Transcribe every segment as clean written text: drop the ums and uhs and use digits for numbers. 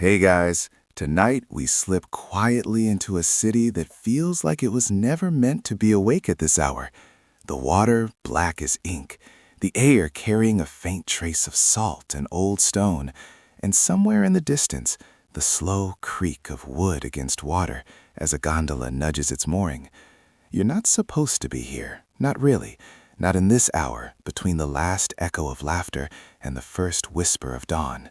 Hey guys, tonight we slip quietly into a city that feels like it was never meant to be awake at this hour. The water black as ink, the air carrying a faint trace of salt and old stone, and somewhere in the distance, the slow creak of wood against water as a gondola nudges its mooring. You're not supposed to be here, not really, not in this hour between the last echo of laughter and the first whisper of dawn.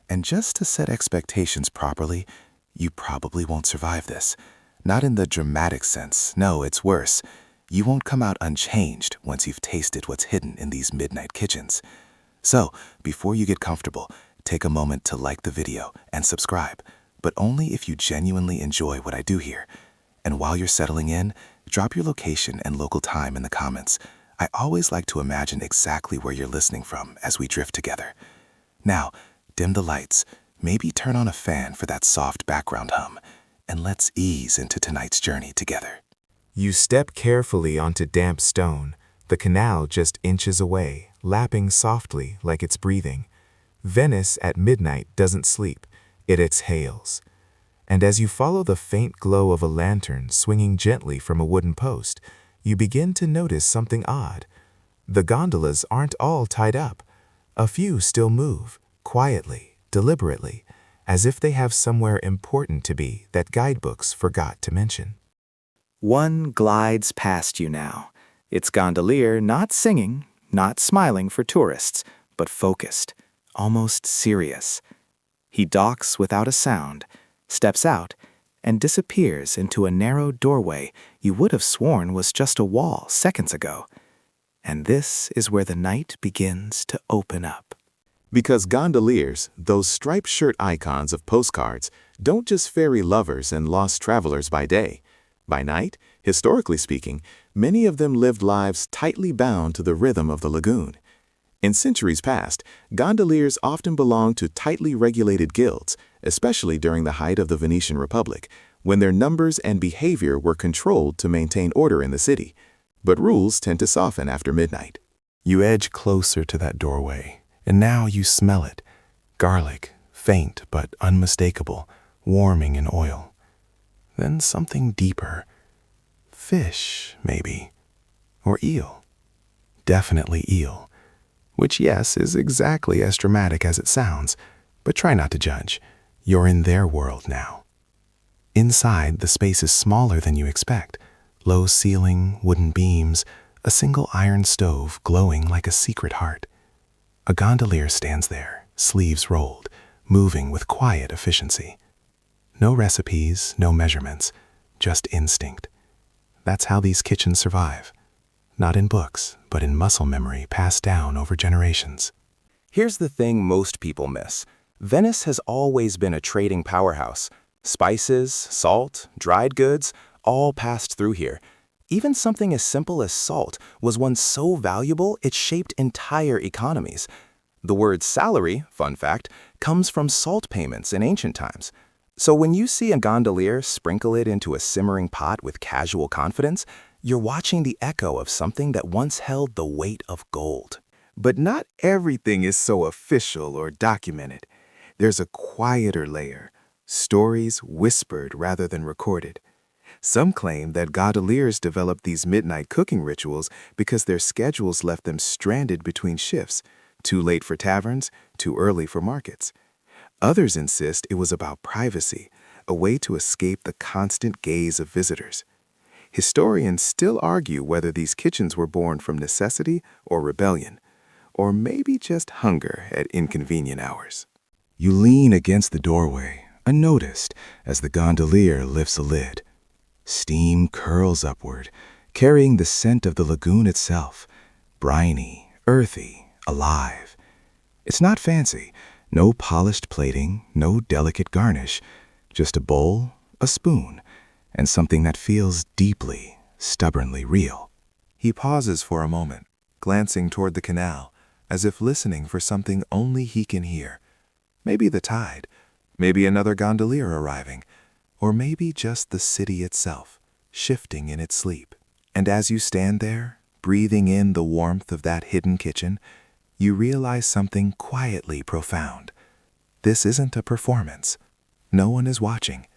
And just to set expectations properly, you probably won't survive this. Not in the dramatic sense, no, it's worse. You won't come out unchanged once you've tasted what's hidden in these midnight kitchens. So, before you get comfortable, take a moment to like the video and subscribe, but only if you genuinely enjoy what I do here. And while you're settling in, drop your location and local time in the comments. I always like to imagine exactly where you're listening from as we drift together. Now, dim the lights, maybe turn on a fan for that soft background hum, and let's ease into tonight's journey together. You step carefully onto damp stone, the canal just inches away, lapping softly like it's breathing. Venice at midnight doesn't sleep, it exhales. And as you follow the faint glow of a lantern swinging gently from a wooden post, you begin to notice something odd. The gondolas aren't all tied up. A few still move, quietly, deliberately, as if they have somewhere important to be that guidebooks forgot to mention. One glides past you now, its gondolier not singing, not smiling for tourists, but focused, almost serious. He docks without a sound, steps out, and disappears into a narrow doorway you would have sworn was just a wall seconds ago. And this is where the night begins to open up. Because gondoliers, those striped shirt icons of postcards, don't just ferry lovers and lost travelers by day. By night, historically speaking, many of them lived lives tightly bound to the rhythm of the lagoon. In centuries past, gondoliers often belonged to tightly regulated guilds, especially during the height of the Venetian Republic, when their numbers and behavior were controlled to maintain order in the city. But rules tend to soften after midnight. You edge closer to that doorway, and now you smell it. Garlic, faint but unmistakable, warming in oil. Then something deeper. Fish, maybe. Or eel. Definitely eel. Which, yes, is exactly as dramatic as it sounds, but try not to judge. You're in their world now. Inside, the space is smaller than you expect. Low ceiling, wooden beams, a single iron stove glowing like a secret heart. A gondolier stands there, sleeves rolled, moving with quiet efficiency. No recipes, no measurements, just instinct. That's how these kitchens survive. Not in books, but in muscle memory passed down over generations. Here's the thing most people miss. Venice has always been a trading powerhouse. Spices, salt, dried goods, all passed through here. Even something as simple as salt was once so valuable it shaped entire economies. The word salary, fun fact, comes from salt payments in ancient times. So when you see a gondolier sprinkle it into a simmering pot with casual confidence, you're watching the echo of something that once held the weight of gold. But not everything is so official or documented. There's a quieter layer, stories whispered rather than recorded. Some claim that gondoliers developed these midnight cooking rituals because their schedules left them stranded between shifts, too late for taverns, too early for markets. Others insist it was about privacy, a way to escape the constant gaze of visitors. Historians still argue whether these kitchens were born from necessity or rebellion, or maybe just hunger at inconvenient hours. You lean against the doorway, unnoticed, as the gondolier lifts a lid. Steam curls upward, carrying the scent of the lagoon itself, briny, earthy, alive. It's not fancy, no polished plating, no delicate garnish, just a bowl, a spoon, and something that feels deeply, stubbornly real. He pauses for a moment, glancing toward the canal, as if listening for something only he can hear. Maybe the tide, maybe another gondolier arriving, or maybe just the city itself, shifting in its sleep. And as you stand there, breathing in the warmth of that hidden kitchen, you realize something quietly profound. this isn't a performance. No one is watching.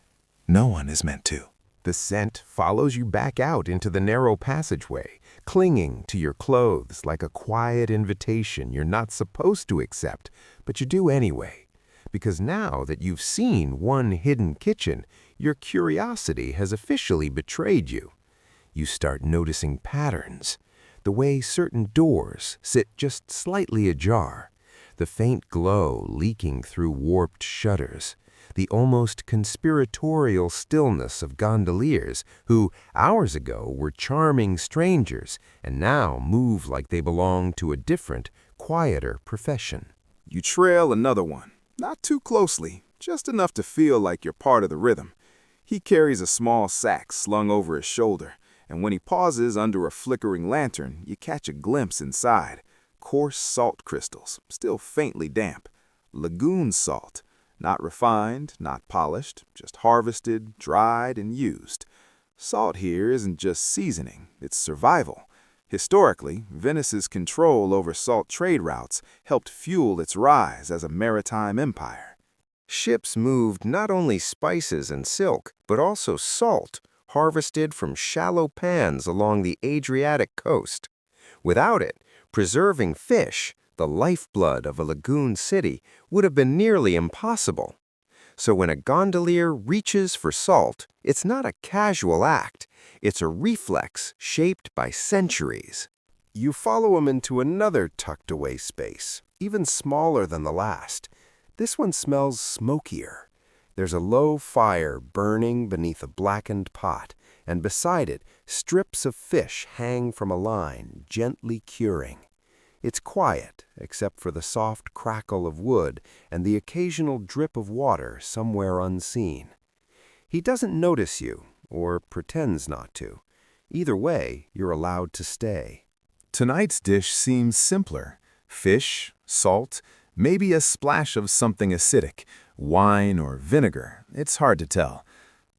No one is meant to. The scent follows you back out into the narrow passageway, clinging to your clothes like a quiet invitation you're not supposed to accept, but you do anyway. Because now that you've seen one hidden kitchen, your curiosity has officially betrayed you. You start noticing patterns, the way certain doors sit just slightly ajar, the faint glow leaking through warped shutters, the almost conspiratorial stillness of gondoliers who, hours ago, were charming strangers and now move like they belong to a different, quieter profession. You trail another one. Not too closely, just enough to feel like you're part of the rhythm. He carries a small sack slung over his shoulder, and when he pauses under a flickering lantern, you catch a glimpse inside. Coarse salt crystals, still faintly damp. Lagoon salt. Not refined, not polished, just harvested, dried, and used. Salt here isn't just seasoning, it's survival. Historically, Venice's control over salt trade routes helped fuel its rise as a maritime empire. Ships moved not only spices and silk, but also salt, harvested from shallow pans along the Adriatic coast. Without it, preserving fish, the lifeblood of a lagoon city, would have been nearly impossible. So when a gondolier reaches for salt, it's not a casual act. It's a reflex shaped by centuries. You follow him into another tucked-away space, even smaller than the last. This one smells smokier. There's a low fire burning beneath a blackened pot, and beside it, strips of fish hang from a line, gently curing. It's quiet, except for the soft crackle of wood and the occasional drip of water somewhere unseen. He doesn't notice you, or pretends not to. Either way, you're allowed to stay. Tonight's dish seems simpler. Fish, salt, maybe a splash of something acidic, wine or vinegar. It's hard to tell.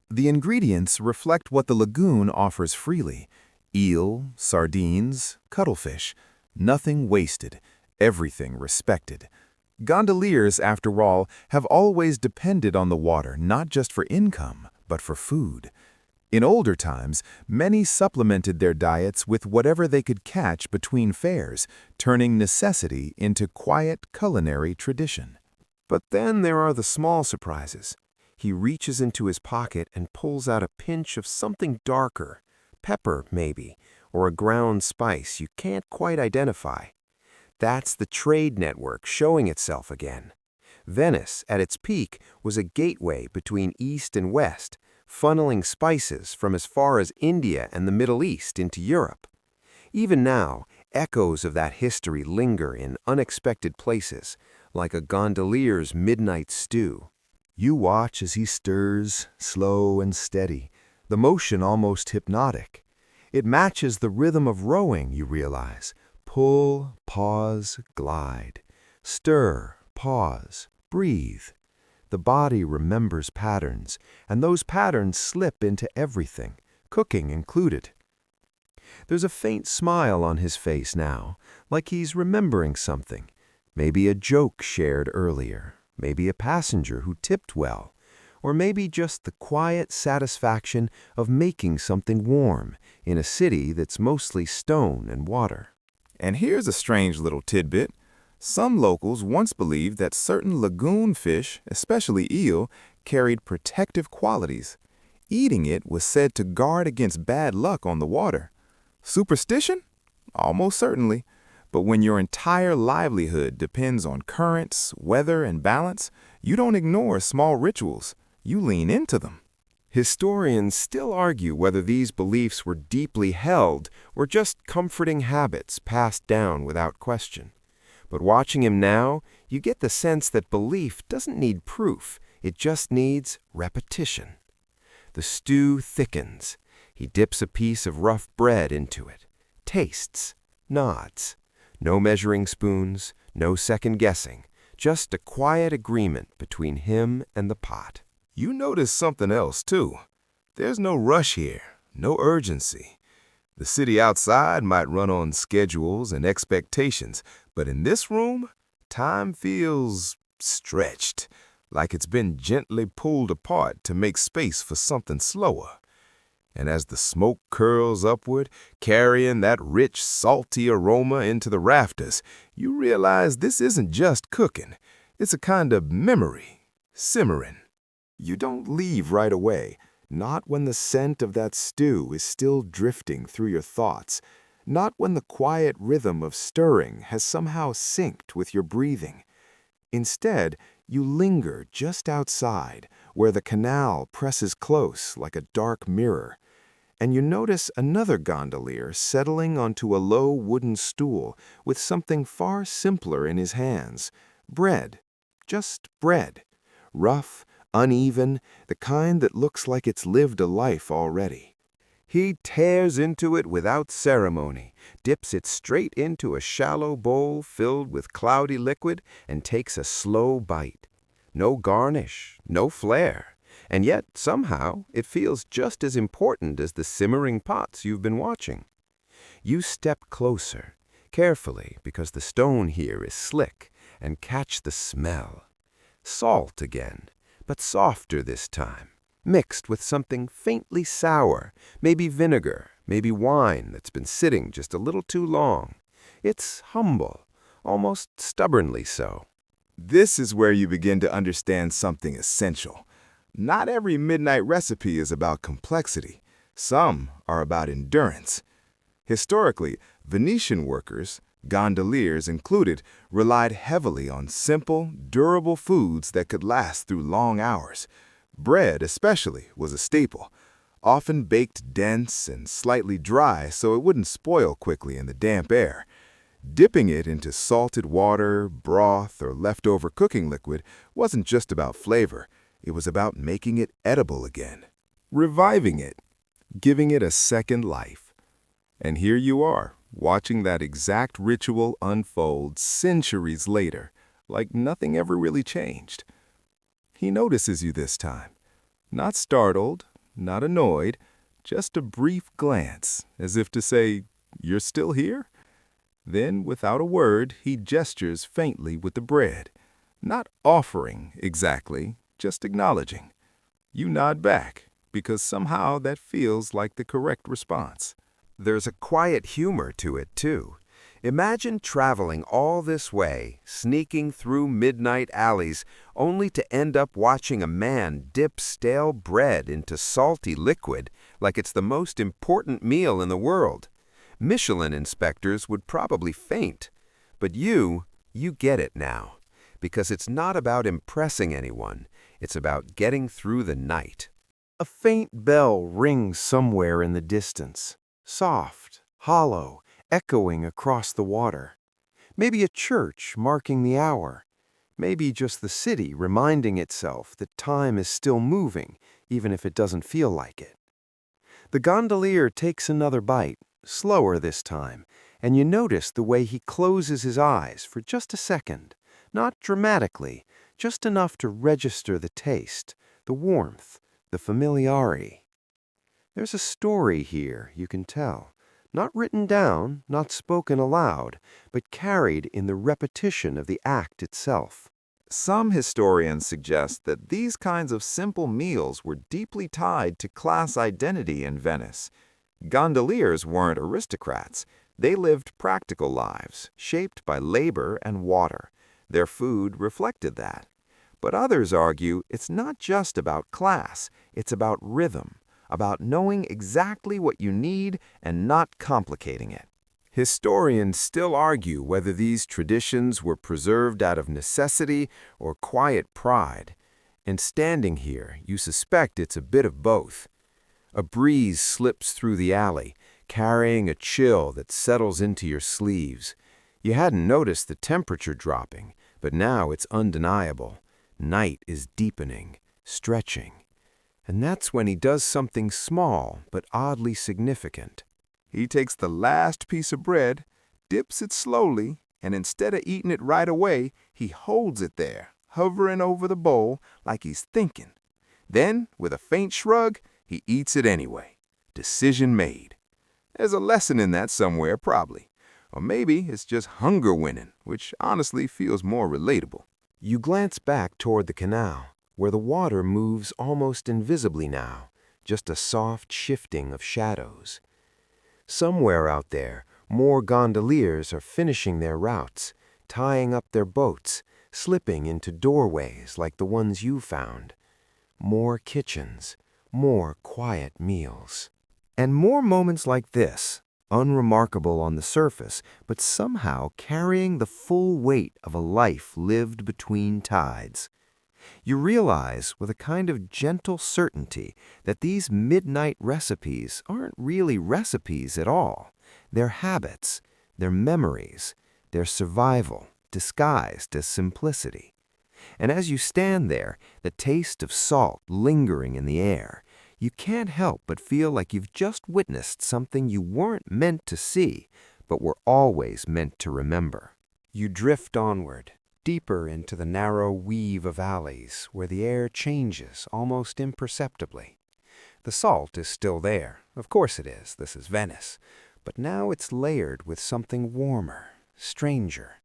The ingredients reflect what the lagoon offers freely. Eel, sardines, cuttlefish. Nothing wasted, everything respected. Gondoliers, after all, have always depended on the water not just for income, but for food. In older times, many supplemented their diets with whatever they could catch between fares, turning necessity into quiet culinary tradition. But then there are the small surprises. He reaches into his pocket and pulls out a pinch of something darker, pepper maybe, or a ground spice you can't quite identify. That's the trade network showing itself again. Venice, at its peak, was a gateway between East and West, funneling spices from as far as India and the Middle East into Europe. Even now, echoes of that history linger in unexpected places, like a gondolier's midnight stew. You watch as he stirs, slow and steady, the motion almost hypnotic. It matches the rhythm of rowing, you realize. Pull, pause, glide. Stir, pause, breathe. The body remembers patterns, and those patterns slip into everything, cooking included. There's a faint smile on his face now, like he's remembering something. Maybe a joke shared earlier, maybe a passenger who tipped well, or maybe just the quiet satisfaction of making something warm in a city that's mostly stone and water. And here's a strange little tidbit. Some locals once believed that certain lagoon fish, especially eel, carried protective qualities. Eating it was said to guard against bad luck on the water. Superstition? Almost certainly. But when your entire livelihood depends on currents, weather, and balance, you don't ignore small rituals. You lean into them. Historians still argue whether these beliefs were deeply held or just comforting habits passed down without question. But watching him now, you get the sense that belief doesn't need proof, it just needs repetition. The stew thickens. He dips a piece of rough bread into it, tastes, nods. No measuring spoons, no second guessing, just a quiet agreement between him and the pot. You notice something else, too. There's no rush here, no urgency. The city outside might run on schedules and expectations, but in this room, time feels stretched, like it's been gently pulled apart to make space for something slower. And as the smoke curls upward, carrying that rich, salty aroma into the rafters, you realize this isn't just cooking. It's a kind of memory, simmering. You don't leave right away, not when the scent of that stew is still drifting through your thoughts, not when the quiet rhythm of stirring has somehow synced with your breathing. Instead, you linger just outside, where the canal presses close like a dark mirror, and you notice another gondolier settling onto a low wooden stool with something far simpler in his hands. Bread. Just bread. Rough, uneven, the kind that looks like it's lived a life already. He tears into it without ceremony, dips it straight into a shallow bowl filled with cloudy liquid, and takes a slow bite. No garnish, no flair, and yet somehow it feels just as important as the simmering pots you've been watching. You step closer, carefully because the stone here is slick, and catch the smell. Salt again, but softer this time, mixed with something faintly sour, maybe vinegar, maybe wine that's been sitting just a little too long. It's humble, almost stubbornly so. This is where you begin to understand something essential. Not every midnight recipe is about complexity. Some are about endurance. Historically, Venetian workers, gondoliers included, relied heavily on simple, durable foods that could last through long hours. Bread, especially, was a staple, often baked dense and slightly dry so it wouldn't spoil quickly in the damp air. Dipping it into salted water, broth, or leftover cooking liquid wasn't just about flavor. It was about making it edible again, reviving it, giving it a second life. And here you are, watching that exact ritual unfold centuries later, like nothing ever really changed. He notices you this time. Not startled, not annoyed, just a brief glance, as if to say, "You're still here?" Then, without a word, he gestures faintly with the bread, not offering exactly, just acknowledging. You nod back, because somehow that feels like the correct response. There's a quiet humor to it, too. Imagine traveling all this way, sneaking through midnight alleys, only to end up watching a man dip stale bread into salty liquid like it's the most important meal in the world. Michelin inspectors would probably faint. But you get it now. Because it's not about impressing anyone. It's about getting through the night. A faint bell rings somewhere in the distance, soft, hollow, echoing across the water. Maybe a church marking the hour. Maybe just the city reminding itself that time is still moving, even if it doesn't feel like it. The gondolier takes another bite, slower this time, and you notice the way he closes his eyes for just a second. Not dramatically, just enough to register the taste, the warmth, the familiarity. There's a story here, you can tell. Not written down, not spoken aloud, but carried in the repetition of the act itself. Some historians suggest that these kinds of simple meals were deeply tied to class identity in Venice. Gondoliers weren't aristocrats. They lived practical lives, shaped by labor and water. Their food reflected that. But others argue it's not just about class, it's about rhythm, about knowing exactly what you need and not complicating it. Historians still argue whether these traditions were preserved out of necessity or quiet pride. And standing here, you suspect it's a bit of both. A breeze slips through the alley, carrying a chill that settles into your sleeves. You hadn't noticed the temperature dropping, but now it's undeniable. Night is deepening, stretching. And that's when he does something small but oddly significant. He takes the last piece of bread, dips it slowly, and instead of eating it right away, he holds it there, hovering over the bowl like he's thinking. Then, with a faint shrug, he eats it anyway. Decision made. There's a lesson in that somewhere, probably. Or maybe it's just hunger winning, which honestly feels more relatable. You glance back toward the canal, where the water moves almost invisibly now, just a soft shifting of shadows. Somewhere out there, more gondoliers are finishing their routes, tying up their boats, slipping into doorways like the ones you found. More kitchens, more quiet meals. And more moments like this, unremarkable on the surface, but somehow carrying the full weight of a life lived between tides. You realize with a kind of gentle certainty that these midnight recipes aren't really recipes at all. They're habits, they're memories, they're survival, disguised as simplicity. And as you stand there, the taste of salt lingering in the air, you can't help but feel like you've just witnessed something you weren't meant to see, but were always meant to remember. You drift onward, deeper into the narrow weave of alleys where the air changes almost imperceptibly. The salt is still there, of course it is, this is Venice, but now it's layered with something warmer, stranger.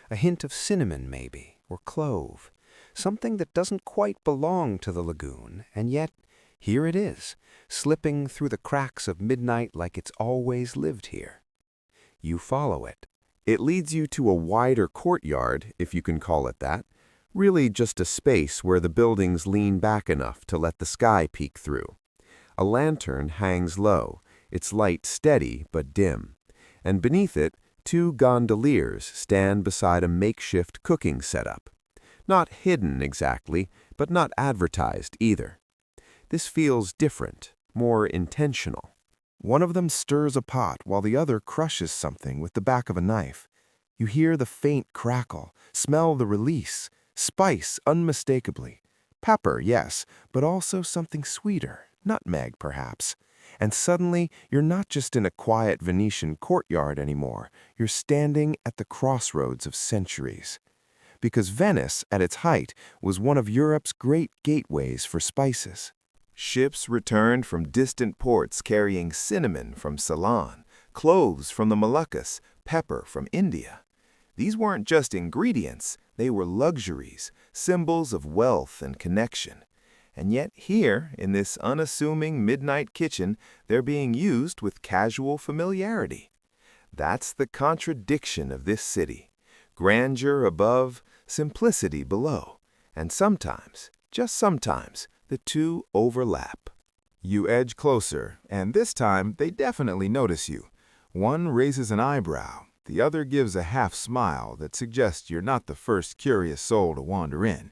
A hint of cinnamon maybe, or clove, something that doesn't quite belong to the lagoon, and yet here it is, slipping through the cracks of midnight like it's always lived here. You follow it. It leads you to a wider courtyard, if you can call it that, really just a space where the buildings lean back enough to let the sky peek through. A lantern hangs low, its light steady but dim, and beneath it, two gondoliers stand beside a makeshift cooking setup. Not hidden exactly, but not advertised either. This feels different, more intentional. One of them stirs a pot while the other crushes something with the back of a knife. You hear the faint crackle, smell the release, spice unmistakably. Pepper, yes, but also something sweeter, nutmeg perhaps. And suddenly, you're not just in a quiet Venetian courtyard anymore. You're standing at the crossroads of centuries. Because Venice, at its height, was one of Europe's great gateways for spices. Ships returned from distant ports carrying cinnamon from Ceylon, cloves from the Moluccas, pepper from India. These weren't just ingredients, they were luxuries, symbols of wealth and connection. And yet here, in this unassuming midnight kitchen, they're being used with casual familiarity. That's the contradiction of this city. Grandeur above, simplicity below. And sometimes, just sometimes, the two overlap. You edge closer, and this time they definitely notice you. One raises an eyebrow, the other gives a half smile that suggests you're not the first curious soul to wander in.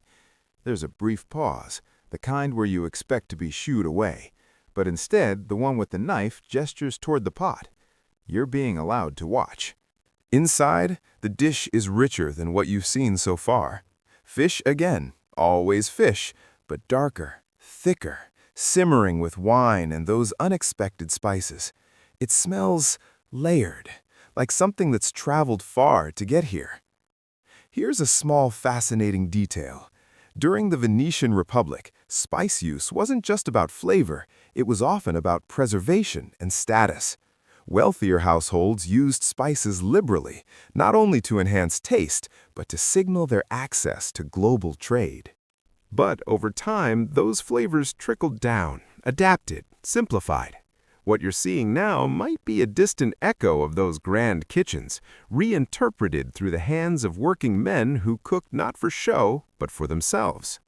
There's a brief pause, the kind where you expect to be shooed away, but instead the one with the knife gestures toward the pot. You're being allowed to watch. Inside, the dish is richer than what you've seen so far. Fish again, always fish, but darker, thicker, simmering with wine and those unexpected spices. It smells layered, like something that's traveled far to get here. Here's a small fascinating detail. During the Venetian Republic, spice use wasn't just about flavor, it was often about preservation and status. Wealthier households used spices liberally, not only to enhance taste, but to signal their access to global trade. But over time, those flavors trickled down, adapted, simplified. What you're seeing now might be a distant echo of those grand kitchens, reinterpreted through the hands of working men who cooked not for show, but for themselves.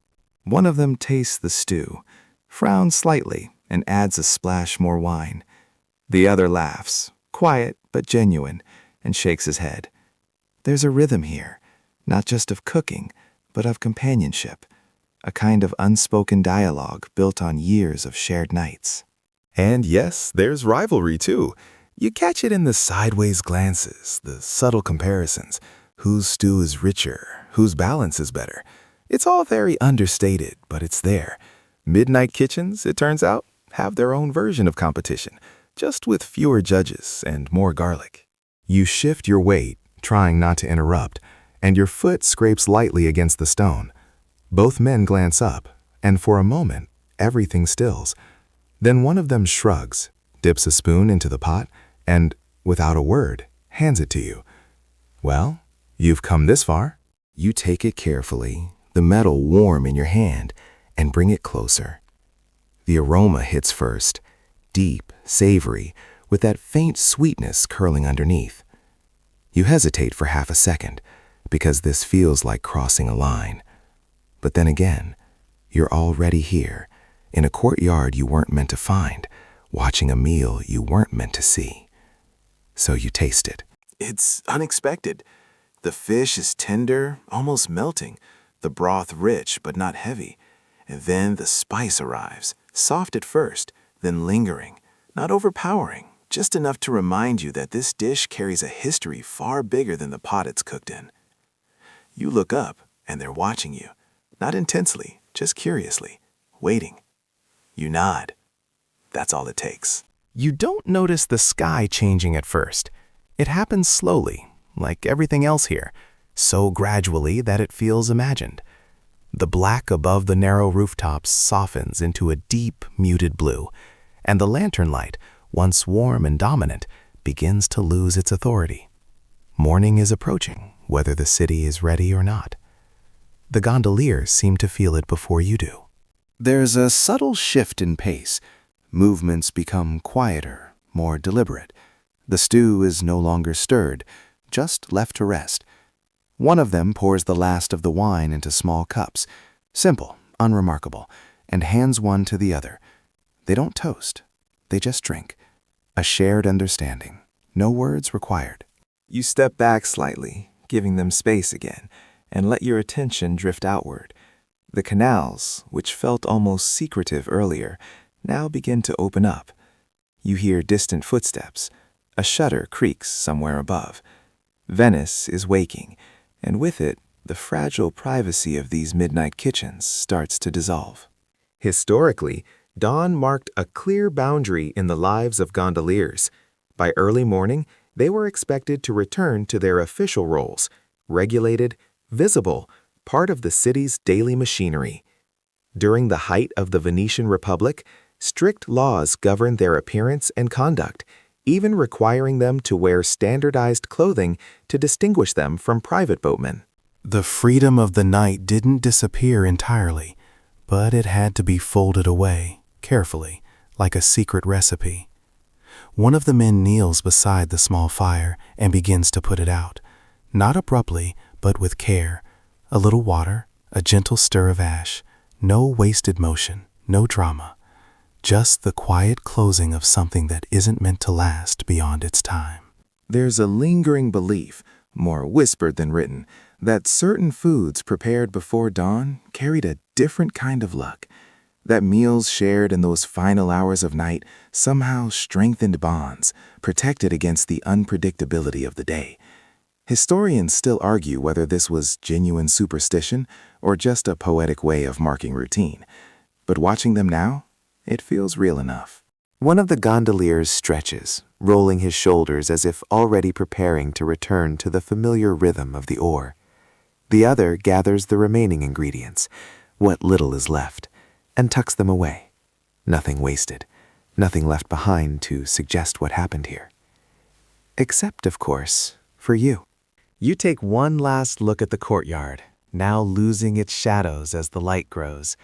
One of them tastes the stew, frowns slightly, and adds a splash more wine. The other laughs, quiet but genuine, and shakes his head. There's a rhythm here, not just of cooking, but of companionship, a kind of unspoken dialogue built on years of shared nights. And yes, there's rivalry too. You catch it in the sideways glances, the subtle comparisons. Whose stew is richer, whose balance is better. It's all very understated, but it's there. Midnight kitchens, it turns out, have their own version of competition, just with fewer judges and more garlic. You shift your weight, trying not to interrupt, and your foot scrapes lightly against the stone. Both men glance up, and for a moment, everything stills. Then one of them shrugs, dips a spoon into the pot, and, without a word, hands it to you. Well, you've come this far. You take it carefully, the metal warm in your hand, and bring it closer. The aroma hits first, deep, savory, with that faint sweetness curling underneath. You hesitate for half a second, because this feels like crossing a line. But then again, you're already here, in a courtyard you weren't meant to find, watching a meal you weren't meant to see. So you taste it. It's unexpected. The fish is tender, almost melting, the broth rich but not heavy. And then the spice arrives, soft at first, then lingering, not overpowering, just enough to remind you that this dish carries a history far bigger than the pot it's cooked in. You look up, and they're watching you, not intensely, just curiously, waiting. You nod. That's all it takes. You don't notice the sky changing at first. It happens slowly, like everything else here, so gradually that it feels imagined. The black above the narrow rooftops softens into a deep, muted blue, and the lantern light, once warm and dominant, begins to lose its authority. Morning is approaching, whether the city is ready or not. The gondoliers seem to feel it before you do. There's a subtle shift in pace. Movements become quieter, more deliberate. The stew is no longer stirred, just left to rest. One of them pours the last of the wine into small cups, simple, unremarkable, and hands one to the other. They don't toast, they just drink. A shared understanding, no words required. You step back slightly, giving them space again, and let your attention drift outward. The canals, which felt almost secretive earlier, now begin to open up. You hear distant footsteps. A shutter creaks somewhere above. Venice is waking, and with it, the fragile privacy of these midnight kitchens starts to dissolve. Historically, dawn marked a clear boundary in the lives of gondoliers. By early morning, they were expected to return to their official roles, regulated, visible, part of the city's daily machinery. During the height of the Venetian Republic, strict laws governed their appearance and conduct, even requiring them to wear standardized clothing to distinguish them from private boatmen. The freedom of the night didn't disappear entirely, but it had to be folded away, carefully, like a secret recipe. One of the men kneels beside the small fire and begins to put it out, not abruptly, but with care. A little water, a gentle stir of ash, no wasted motion, no drama. Just the quiet closing of something that isn't meant to last beyond its time. There's a lingering belief, more whispered than written, that certain foods prepared before dawn carried a different kind of luck. That meals shared in those final hours of night somehow strengthened bonds, protected against the unpredictability of the day. Historians still argue whether this was genuine superstition or just a poetic way of marking routine. But watching them now, it feels real enough. One of the gondoliers stretches, rolling his shoulders as if already preparing to return to the familiar rhythm of the oar. The other gathers the remaining ingredients, what little is left, and tucks them away. Nothing wasted, nothing left behind to suggest what happened here. Except, of course, for you. You take one last look at the courtyard, now losing its shadows as the light grows.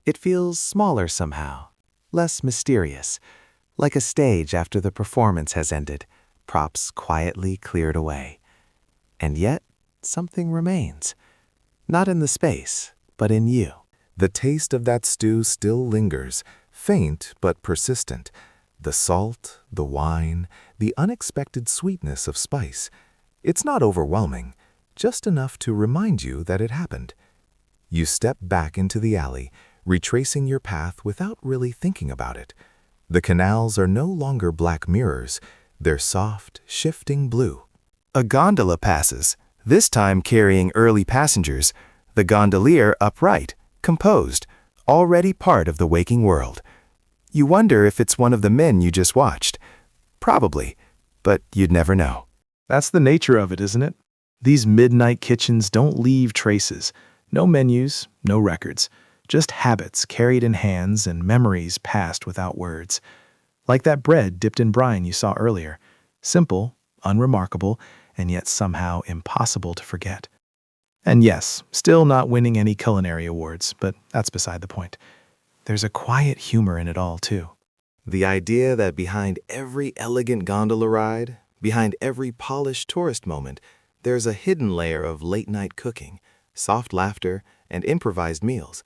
It feels smaller somehow, less mysterious, like a stage after the performance has ended, props quietly cleared away. And yet, something remains. Not in the space, but in you. The taste of that stew still lingers, faint but persistent. The salt, the wine, the unexpected sweetness of spice. It's not overwhelming, just enough to remind you that it happened. You step back into the alley, retracing your path without really thinking about it. The canals are no longer black mirrors, they're soft, shifting blue. A gondola passes, this time carrying early passengers, the gondolier upright, composed, already part of the waking world. You wonder if it's one of the men you just watched. Probably, but you'd never know. That's the nature of it, isn't it? These midnight kitchens don't leave traces. No menus, no records. Just habits carried in hands and memories passed without words. Like that bread dipped in brine you saw earlier. Simple, unremarkable, and yet somehow impossible to forget. And yes, still not winning any culinary awards, but that's beside the point. There's a quiet humor in it all, too. The idea that behind every elegant gondola ride, behind every polished tourist moment, there's a hidden layer of late-night cooking, soft laughter, and improvised meals.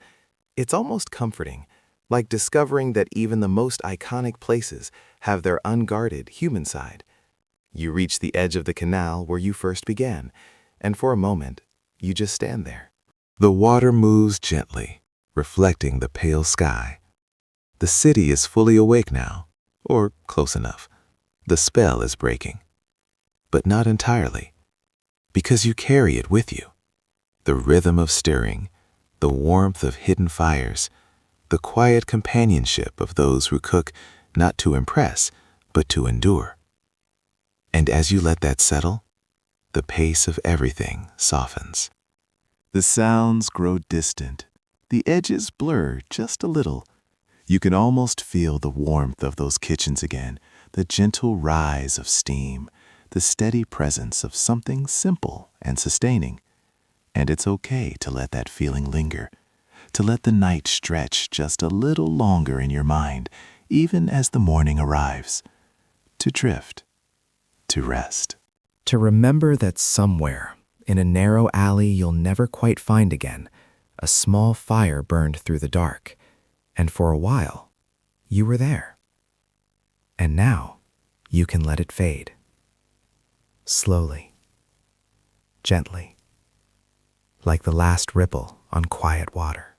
It's almost comforting, like discovering that even the most iconic places have their unguarded human side. You reach the edge of the canal where you first began, and for a moment, you just stand there. The water moves gently, reflecting the pale sky. The city is fully awake now, or close enough. The spell is breaking. But not entirely, because you carry it with you. The rhythm of stirring, the warmth of hidden fires, the quiet companionship of those who cook not to impress, but to endure. And as you let that settle, the pace of everything softens. The sounds grow distant. The edges blur just a little. You can almost feel the warmth of those kitchens again, the gentle rise of steam, the steady presence of something simple and sustaining. And it's okay to let that feeling linger, to let the night stretch just a little longer in your mind, even as the morning arrives, to drift, to rest. To remember that somewhere, in a narrow alley you'll never quite find again, a small fire burned through the dark, and for a while, you were there. And now, you can let it fade. Slowly, gently, like the last ripple on quiet water.